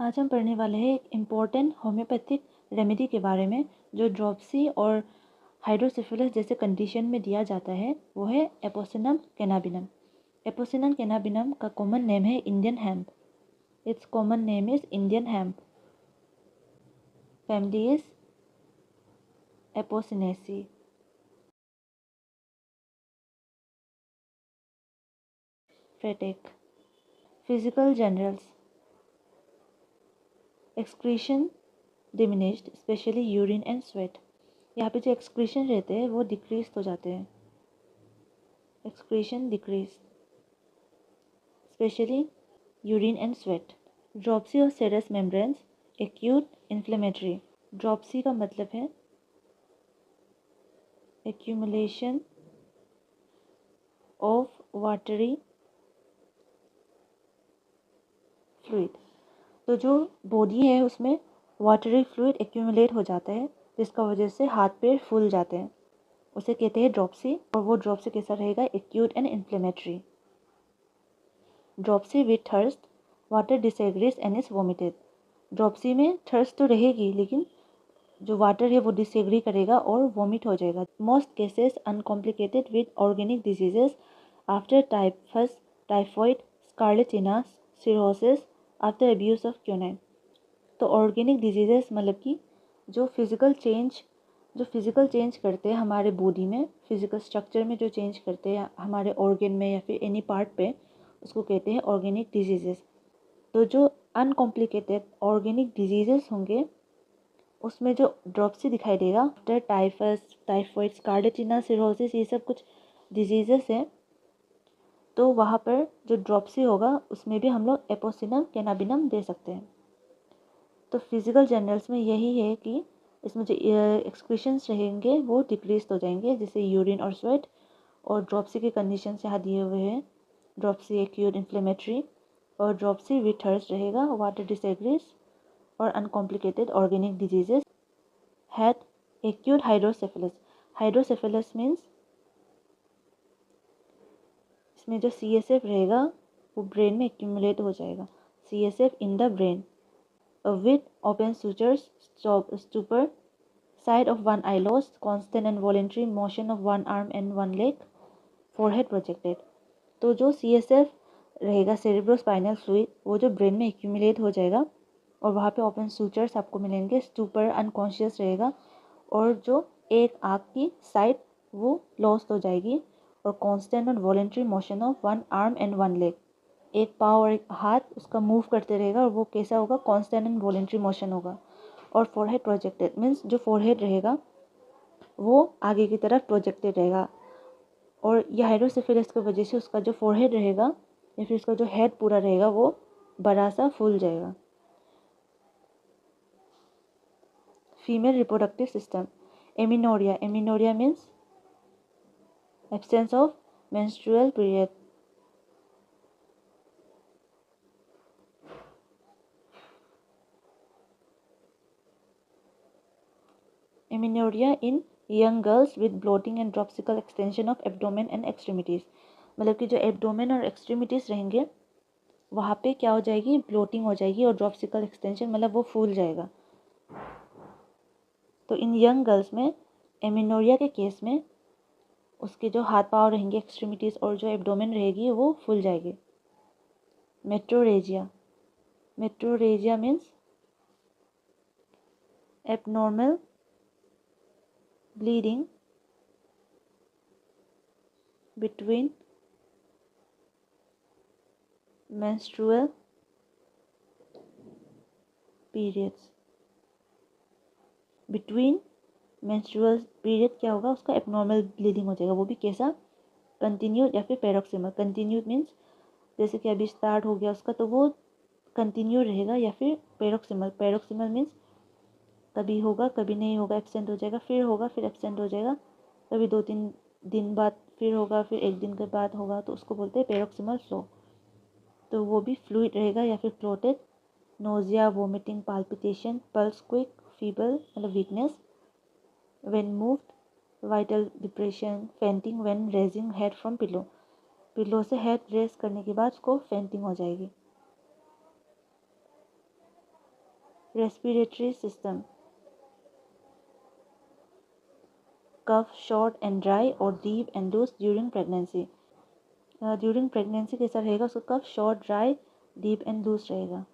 आज हम पढ़ने वाले हैं एक इम्पॉर्टेंट होम्योपैथिक रेमेडी के बारे में जो ड्रॉप्सी और हाइड्रोसिफिलिस जैसे कंडीशन में दिया जाता है। वो है एपोसिनम कैनाबिनम। एपोसिनम कैनाबिनम का कॉमन नेम है Indian hemp. Its common name is Indian hemp. Family is apocynaceae. फेटेक। Physical generals. Excretion diminished, especially urine and sweat. यहाँ पे जो एक्सक्रीशन रहते हैं वो डिक्रीज हो जाते हैं। Excretion decrease, specially urine and sweat. Dropsy और सेरस मेम्ब्रेन्स एक्यूट इन्फ्लेमेटरी। ड्रॉप्सी का मतलब है एक्यूमुलेशन ऑफ वाटरी फ्लूइड। तो जो बॉडी है उसमें वाटरी फ्लूइड एक्यूमुलेट हो जाता है जिसका वजह से हाथ पैर फूल जाते हैं, उसे कहते हैं ड्रॉप्सी। और वो ड्रॉप्सी कैसा रहेगा? Acute and inflammatory. Dropsy with thirst, water disagrees and is vomited. Dropsy में थर्स्ट तो रहेगी लेकिन जो वाटर है वो डिसएग्री करेगा और वॉमिट हो जाएगा। Most cases uncomplicated with organic diseases after typhus, typhoid, scarlatina, cirrhosis after abuse of quinine. तो ऑर्गेनिक डिजीजेस मतलब कि जो फिजिकल चेंज करते हैं हमारे बॉडी में, फिजिकल स्ट्रक्चर में जो चेंज करते हैं हमारे ऑर्गन में या फिर एनी पार्ट पे, उसको कहते हैं ऑर्गेनिक डिजीजेस। तो जो अनकॉम्प्लिकेटेड ऑर्गेनिक डिजीजेस होंगे उसमें जो ड्रॉप्सी दिखाई देगा after typhus, typhoid, scarlatina, cirrhosis, ये सब कुछ डिजीजेस हैं। तो वहाँ पर जो ड्रॉप्सी होगा उसमें भी हम लोग एपोसिनम कैनाबिनम दे सकते हैं। तो फिजिकल जनरल्स में यही है कि इसमें जो एक्सक्रीशंस रहेंगे वो डिक्रीज हो जाएंगे, जैसे यूरिन और स्वेट। और ड्रॉप्सी के कंडीशन यहाँ दिए हुए हैं। ड्रॉप्सी एक्यूट इन्फ्लेमेटरी और ड्रॉप्सी विथ थर्स्ट रहेगा, वाटर डिसएग्रीज और uncomplicated organic diseases. Had acute hydrocephalus. Hydrocephalus means इसमें जो CSF रहेगा वो ब्रेन में एक्यूमुलेट हो जाएगा। CSF in the brain with open sutures, stupor, side of one eye lost, constant and voluntary motion of one arm and one leg, forehead projected। तो जो CSF रहेगा सेरेब्रोस्पाइनल फ्लूइड वो जो ब्रेन में accumulate हो जाएगा और वहाँ पे ओपन सूचर्स आपको मिलेंगे, स्टूपर अनकॉन्शियस रहेगा और जो एक आँख की साइड वो लॉस्ट हो जाएगी और कांस्टेंट और voluntary motion of one arm and one leg, एक पाँव और एक हाथ उसका मूव करते रहेगा और वो कैसा होगा? कांस्टेंट एंड वॉलेंट्री मोशन होगा। और फोरहेड प्रोजेक्टेड मीन्स जो फोरहेड रहेगा वो आगे की तरफ प्रोजेक्टेड रहेगा। और यह हाइड्रोसेफेलस की वजह से उसका जो फोरहेड रहेगा या फिर उसका जो हेड पूरा रहेगा वो बड़ा सा फूल जाएगा। Female reproductive system. Amenorrhoea. Amenorrhoea means absence of menstrual period. Amenorrhoea in young girls with bloating and dropsical extension of abdomen and extremities. मतलब कि जो एब्डोमेन और एक्सट्रीमिटीज़ रहेंगे वहाँ पे क्या हो जाएगी? ब्लोटिंग हो जाएगी और ड्रॉप्सिकल एक्सटेंशन मतलब वो फूल जाएगा। तो इन यंग गर्ल्स में एमिनोरिया के केस में उसके जो हाथ पाँव रहेंगे, एक्सट्रीमिटीज़ और जो एब्डोमेन रहेगी वो फूल जाएगी। Metrorrhagia. Metrorrhagia means abnormal bleeding between menstrual periods। between menstrual period क्या होगा? उसका एबनॉर्मल ब्लीडिंग हो जाएगा। वो भी कैसा? कंटिन्यूड या फिर पैरोक्सिमल। कंटिन्यूड मीन्स जैसे कि अभी स्टार्ट हो गया उसका तो वो कंटिन्यू रहेगा, या फिर पैरोक्सिमल। पैरोक्सिमल मीन्स कभी होगा कभी नहीं होगा, एब्सेंट हो जाएगा, फिर होगा फिर एब्सेंट हो जाएगा, कभी 2-3 दिन बाद फिर होगा, फिर 1 दिन के बाद होगा, तो उसको बोलते हैं पैरोक्सिमल फ्लो। तो वो भी फ्लूइड रहेगा या फिर floated. Nausea, vomiting, palpitation, pulse quick, feeble मतलब weakness when moved, vital depression, fainting when raising head from pillow. Pillow से हेड रेस करने के बाद उसको फेंटिंग हो जाएगी। Respiratory system. Cough short and dry or deep and loose during pregnancy. During pregnancy कैसा रहेगा, उसका cough short, dry, deep and loose रहेगा.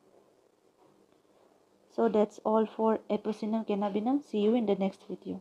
So that's all for Aprocynum cannabinum. See you in the next video.